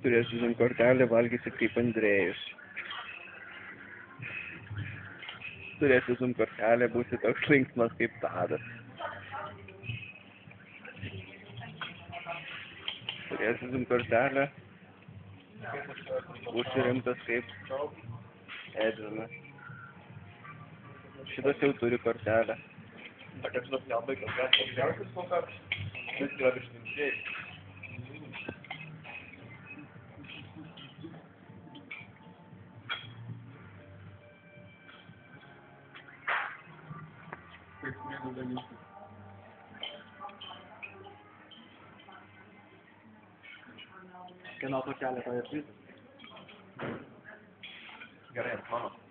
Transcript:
Turėsiu SIM kortelę, valgysi kaip Andrėjus. Turėsiu SIM kortelę, būsi toks linksmas kaip Tadas. Turėsiu SIM kortelę, būsi rimtas kaip Edvinas. Šitas jau turi kortelę. Tak jak šitas neatlaikęs, gal geriausias kol kas, jis yra virštinčiai. Kieno to keletą ir 3. Gerai, mano.